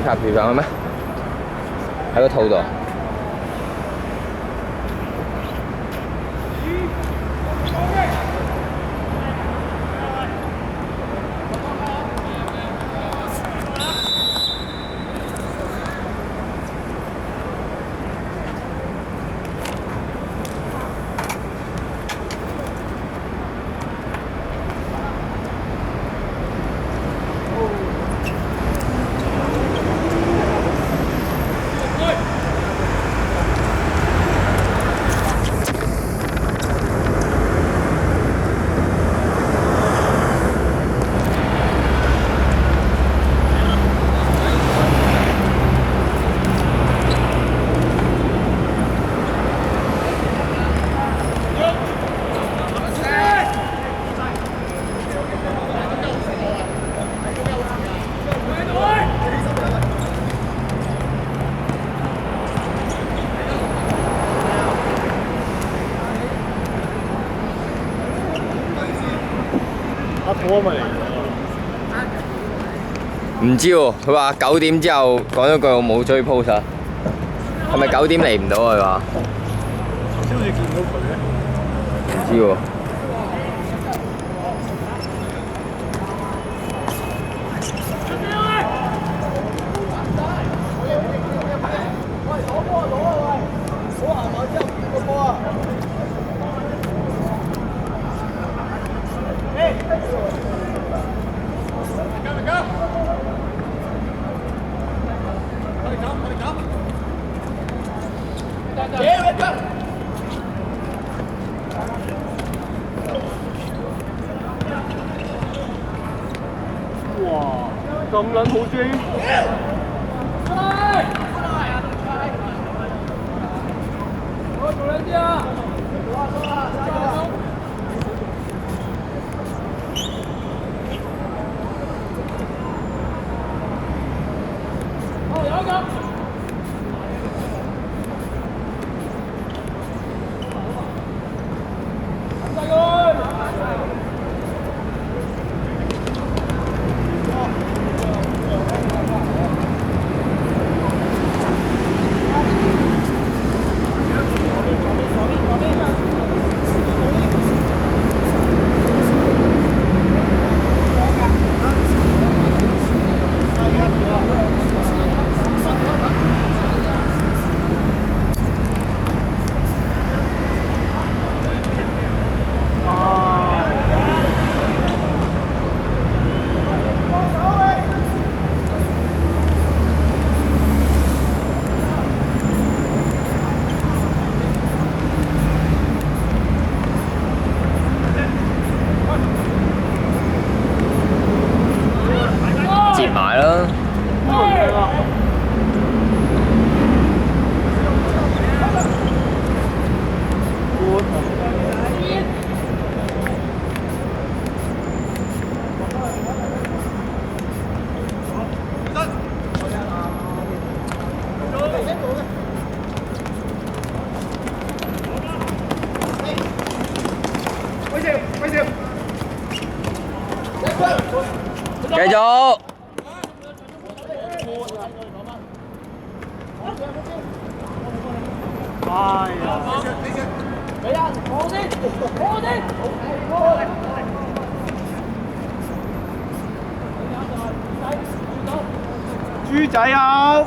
插住上去咩？喺個肚度。阿土咪嚟？唔知喎，佢話9點之後講咗句我冇追 post 啊，係咪9點嚟唔到啊？佢話。頭先好似見到佢咧。唔知喎。哇！咁撚好追！做兩啲啊！有一個。接埋啦！繼續。哎呀！俾人放先，放先。豬仔啊！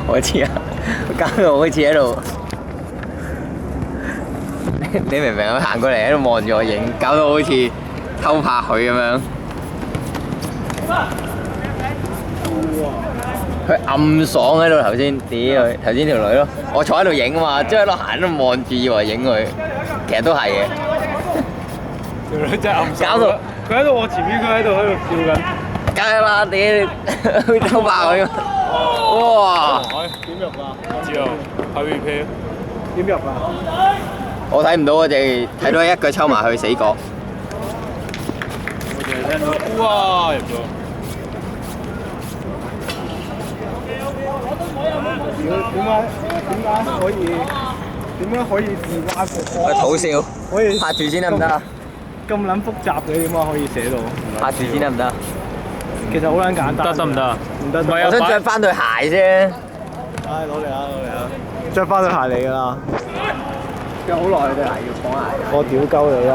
我知啊，搞到我好似喺度，你明唔明啊？行過嚟喺度望住我影，搞到好似偷拍佢咁樣。佢暗爽喺度頭先，屌佢頭先條女咯，我坐喺度影啊嘛，即係喺度行喺度望住以為影佢，其實都係嘅。條女真係暗搞到佢喺度我前面，佢喺度笑緊。梗係啦，屌偷拍佢，哇！點入啊？之後睇 replay 點入啊？我睇唔到，我哋睇到一腳抽埋去死角。我淨係聽到哇入咗。點解可以自挖個我肚笑，可以拍住先得唔得啊？咁撚複雜嘅點解可以寫到？拍住先得唔得？其實好撚簡單。得唔得？唔得。我想着翻對鞋先。唉，攞嚟啊！攞嚟啊！着翻對鞋嚟㗎啦。有好耐對鞋要綁鞋。我屌鳩你啦！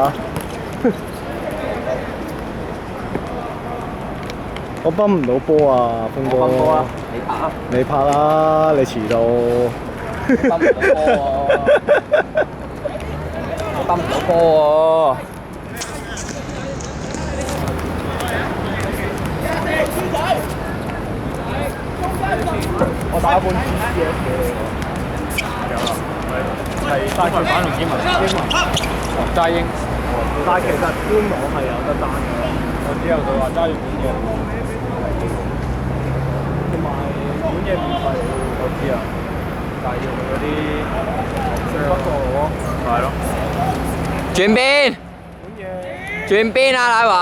我泵唔到波啊，風哥。泵波啊！你拍啊！你拍啦，你遲到。泵唔到波喎！我泵唔到波喎！我打一本 GCS 俾你喎。有啊，係大橋版同英文。黃齋英。但係其實官網係有得單嘅。我之後佢話揸住本嘢，同埋本嘢免費，我知啊。但係要嗰啲不過係咯。轉邊？轉邊啊，奶華！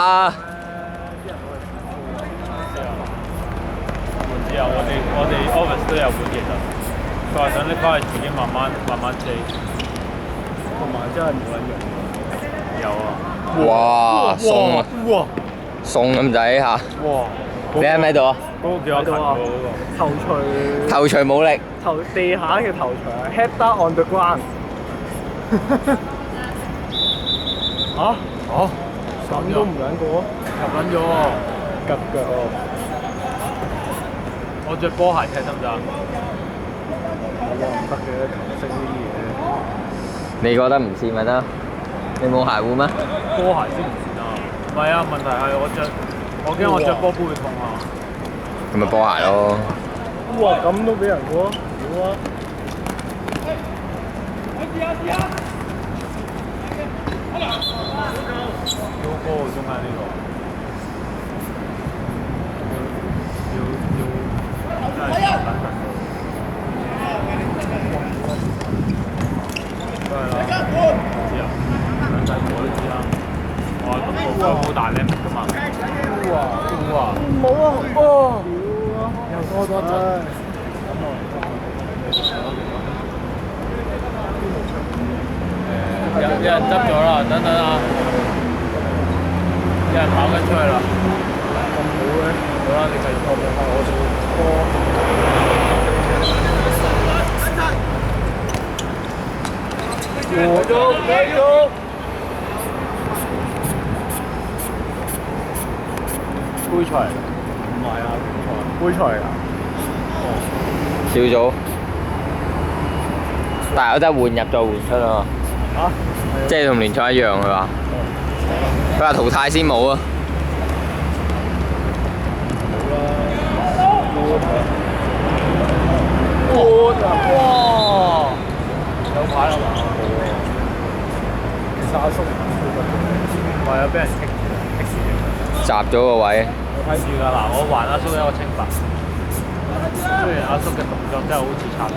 之後我哋 office 都有本其實，佢話等你翻去自己慢慢記，同埋真係冇撚用。有啊。哇！送啊！哇！送咁滯下。哇！你喺唔喺度啊？嗰個叫阿勤喎嗰個。頭錘。頭錘冇力。地下嘅頭錘 ，header on the ground。嚇？哦，咁都唔撚過？入緊咗喎。夾腳喎。我着波鞋踢得唔得啊？我話唔得嘅，球星呢啲嘢。你覺得唔試咪得？你冇鞋護咩？波鞋先唔算啊。唔係啊，問題係我驚我着波杯會痛啊。咁咪波鞋咯。哇！咁都俾人過，屌啊！高波中間呢個。真係難得。都係啦，知啊，兩細個都知啦。我話咁高好大 limit 㗎嘛。哇！冇啊！哦！又多咗一陣。有人執咗啦，等等啊！有人跑緊出去啦。咁好嘅。好啦，你繼續播放我哋波。繼續。杯賽唔係啊，杯賽㗎。少咗，但係有得換入再換出啊嘛。嚇？即係同聯賽一樣，佢話。佢話淘汰先冇啊。哇！有牌啦嘛？沙叔，係啊，俾人棘住嘅。閘咗個位。我睇住㗎嗱，我還阿叔一個清白。雖然阿叔嘅動作真係好似插咗。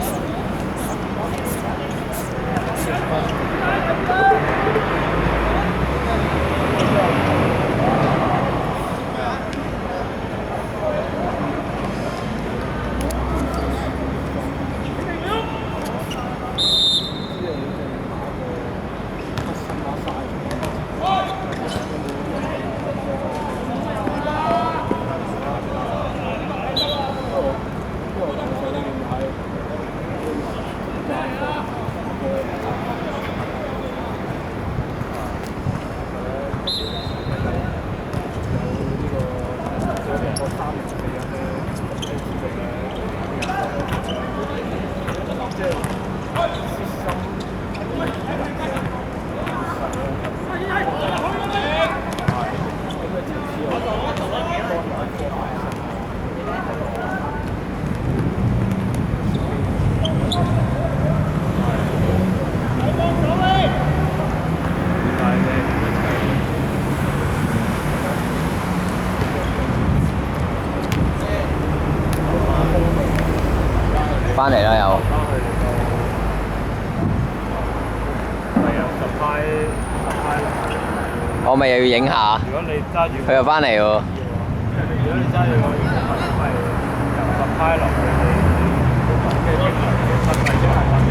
翻嚟啦又。翻去嚟到係啊，十派我咪又要影下。如果你揸住佢又翻嚟喎。如果你揸住個影係由十派落去你嘅影係分為即係分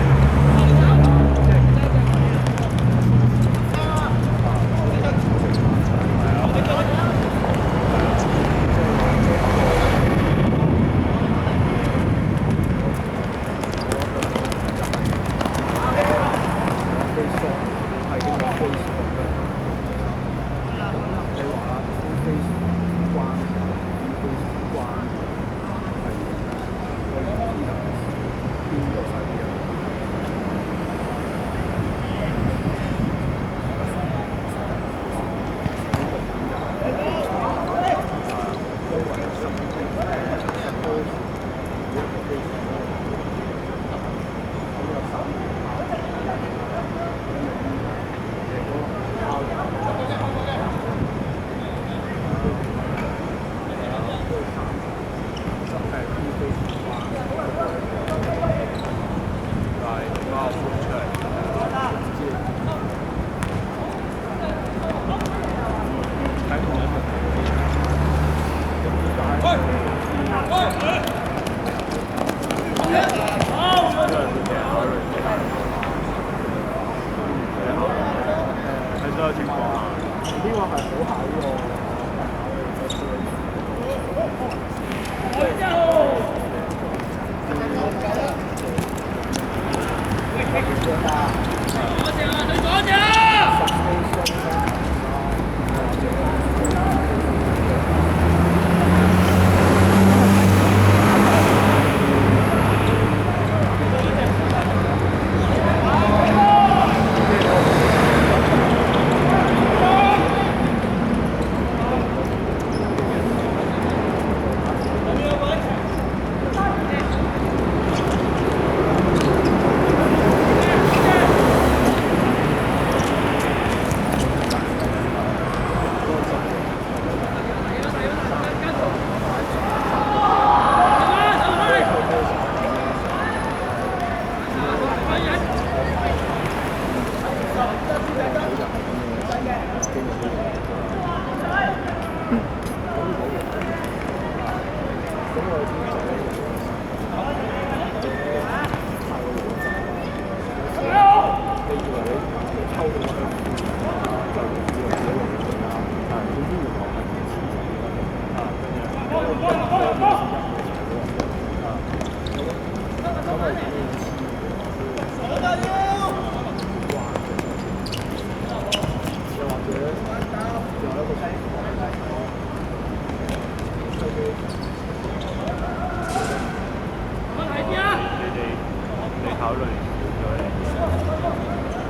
考慮咗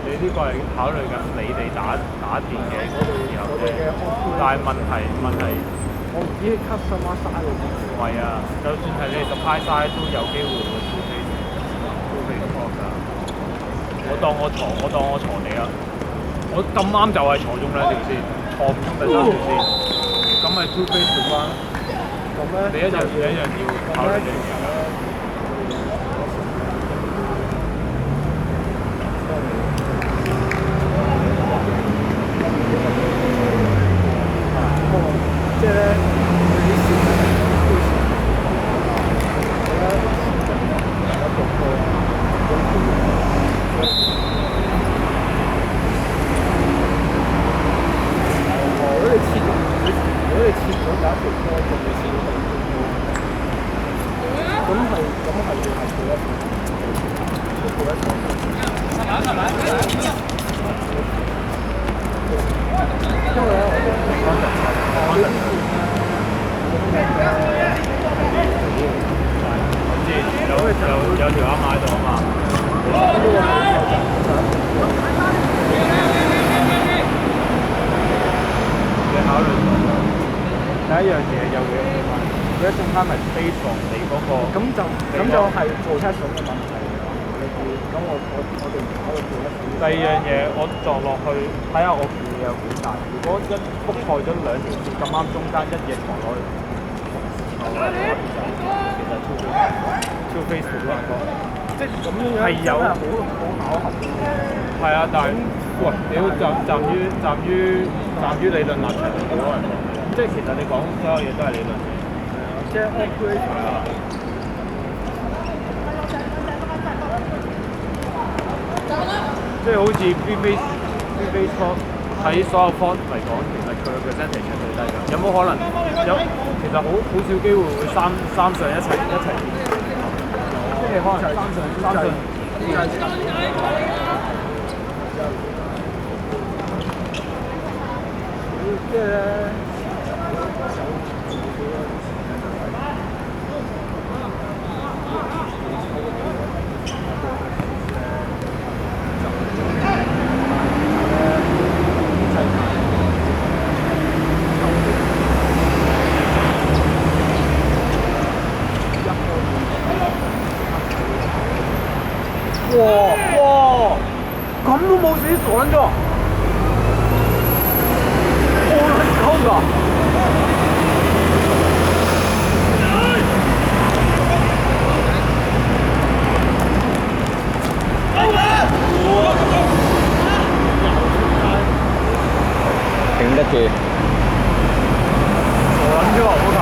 你呢個係考慮緊你哋打電嘅時候啫，但係問題，我唔知 customer side 嗰邊。唔係啊，就算係你 supply side 都有機會會都飛錯㗎。我當我坐你啊！我咁啱就係坐中兩條線，坐唔中第三條線，咁咪 two face 條關。咁咧，你一樣要考慮呢樣嘢㗎。即係咧，佢啲線都係我覺得有讀過，如果你切咗有一條波仲要切到咁係要係做一因為咧，我知有條啱喺度啊嘛。你考慮第一樣嘢有幾樣嘢，佢一陣間係 base on 你嗰個，咁就係做 test 嘅問題。咁我哋唔考慮做一。第二樣嘢，我撞落去睇下我件嘢有幾大。如果一覆蓋咗兩條線咁啱中間一翼撞落去，其實超 single face 好難講，即係咁樣係有真係好巧合。係啊，但係喂，屌站於理論立場嚟講，即係其實你講所有嘢都係理論嘅，即係 operation 係啊。即係好似 B-Face Font 喺所有 font 嚟講，其實佢嘅 percentage 係最低㗎。有冇可能其實好少機會會三上一齊即係可能三上即係咧。哇！咁都冇死傻撚咗，好撚溝㗎！頂得住。傻撚咗嗰球，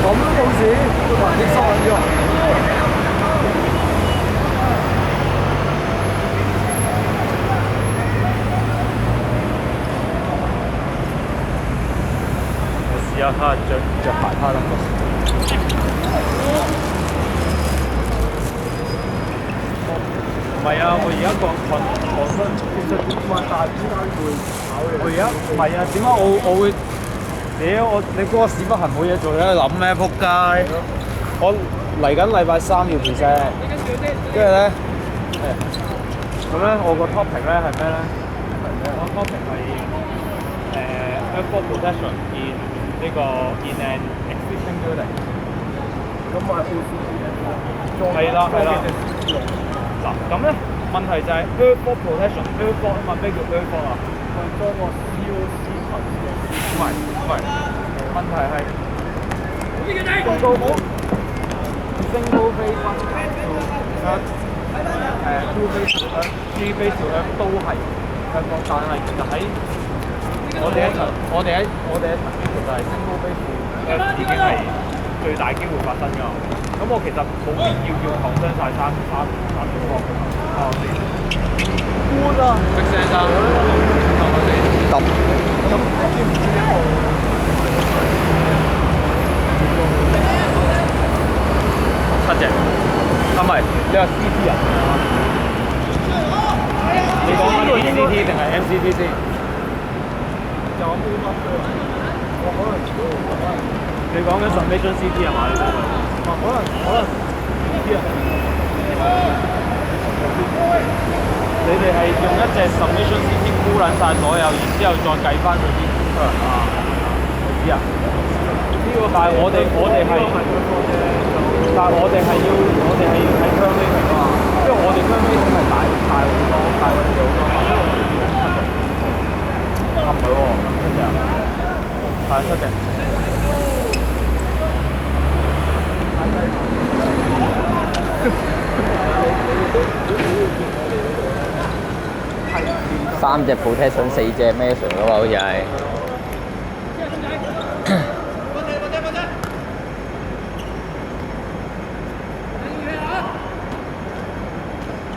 咁都冇事，個球擊收撚咗。試下睇下着鞋睇得唔得？唔係啊！我而家講真，其實點解大點解會考慮？我而家唔係啊！點解我會？屌你嗰個屎忽痕冇嘢做，你喺度諗咩？仆街！我嚟緊禮拜3要 present，跟住咧咁咧，我個 topic 咧係咩咧？我 topic 係airport protection in 呢個 in an existing building。咁我係 OCP 嘅，係啦。嗱咁咧問題就係 airport protection，airport 啊嘛，咩叫 airport 啊？我裝個 COC 群嘅。唔係，問題係 single face two face three face 都係香港，但係其實喺我哋一層其實係 single face 已經係最大機會發生㗎。咁我其實冇必要擴張晒三個方啊！官啊！識聲生，揼。咁知唔知呢個？7隻，啊唔係，你話 CT 啊？你講緊 CT 定係 MCT 先？就咁樣我可能你講緊 submission CT 係嘛？可能 CT 啊。你哋係用一隻 submission CT 箍撚晒所有，然之後再計翻嗰啲出嚟啊？我知啊。但係我哋係，但係我哋係要睇 curve rating 啊嘛，因為我哋 curve rating 係大好多，大過你哋好多，唔係喎，7隻，係7隻。3隻 protection 4隻 measure 㗎嘛，好似係。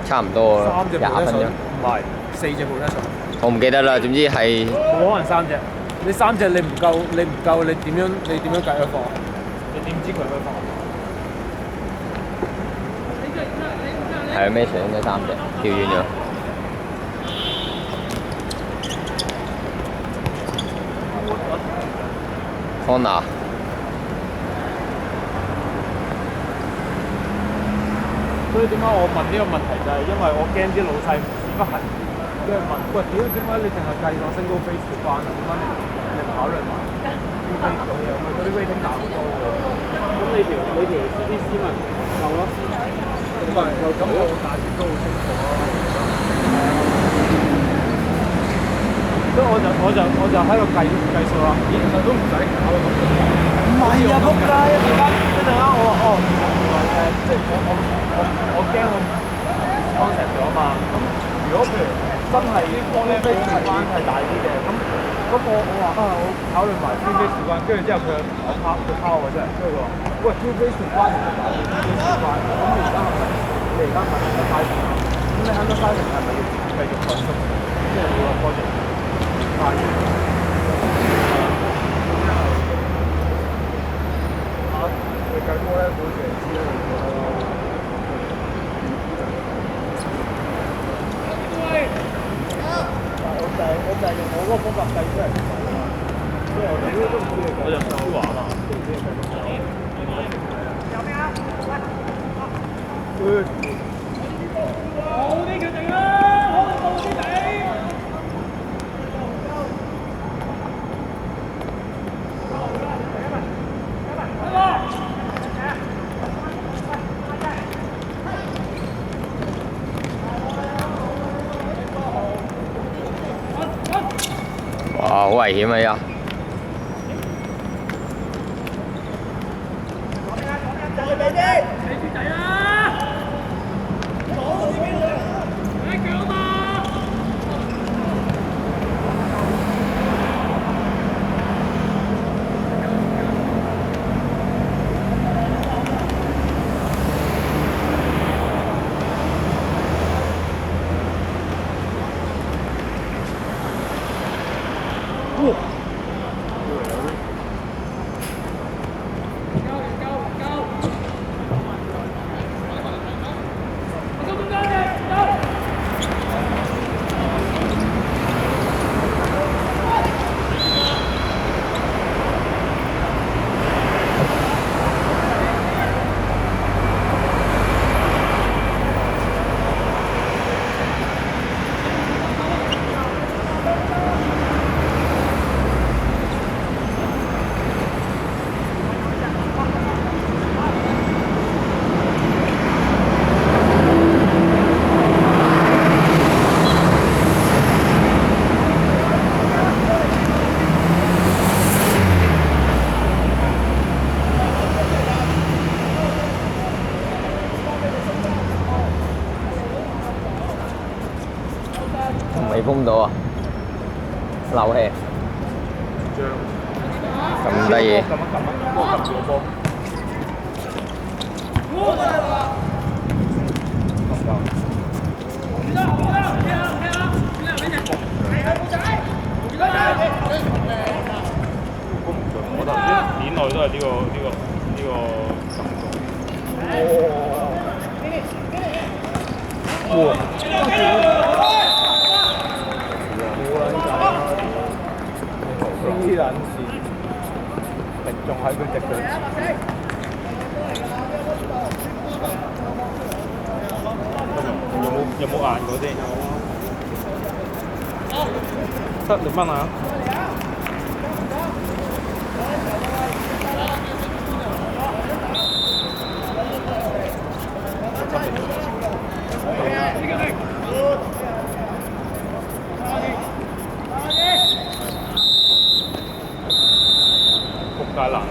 差唔多3隻20分鐘。唔係4隻 protection。我唔記得啦，總之係冇可能3隻，你3隻你唔夠，你點樣計一個？你點知佢會放？係啊，measure 應該3隻，跳遠咗。Corner。所以點解我問呢個問題就係因為我驚啲老細屎忽痕，跟住問喂屌點解你淨係計個 single face 條關啊？點解你唔考慮埋 two face 嗰啲嘢？嗰啲 rating 大好多喎。咁你條 CDC 咪夠咯？咁咪咁我大致都好清楚咯。所以我就喺度計數啦。其實都唔使搞咁多。唔係啊，仆街！一陣間我話哦，原來即係真係光呢飛時關係大啲嘅，咁嗰個我話我考慮埋天飛時關，跟住之後佢拋我真係，跟住佢話喂天飛時關唔係大啲，天飛時關，咁你而家係咪你而家係咪開始？咁你喺度開始係咪要繼續擴充？即係你個 project 快啲。你更多咧，會成知啦。我就係用我嗰個方法計出嚟，即係我哋都唔知你講。我就唔識玩啊！有咩啊？好啲決定啦！好啲地。哇，好危險啊！依家未封到啊！漏氣。咁得意。撳一撳啊！我撳住個波。我頭先鏈內都係呢個感覺。哇！黐撚線，力仲喺佢隻腳。有冇硬過先？得你掹下。仆街難。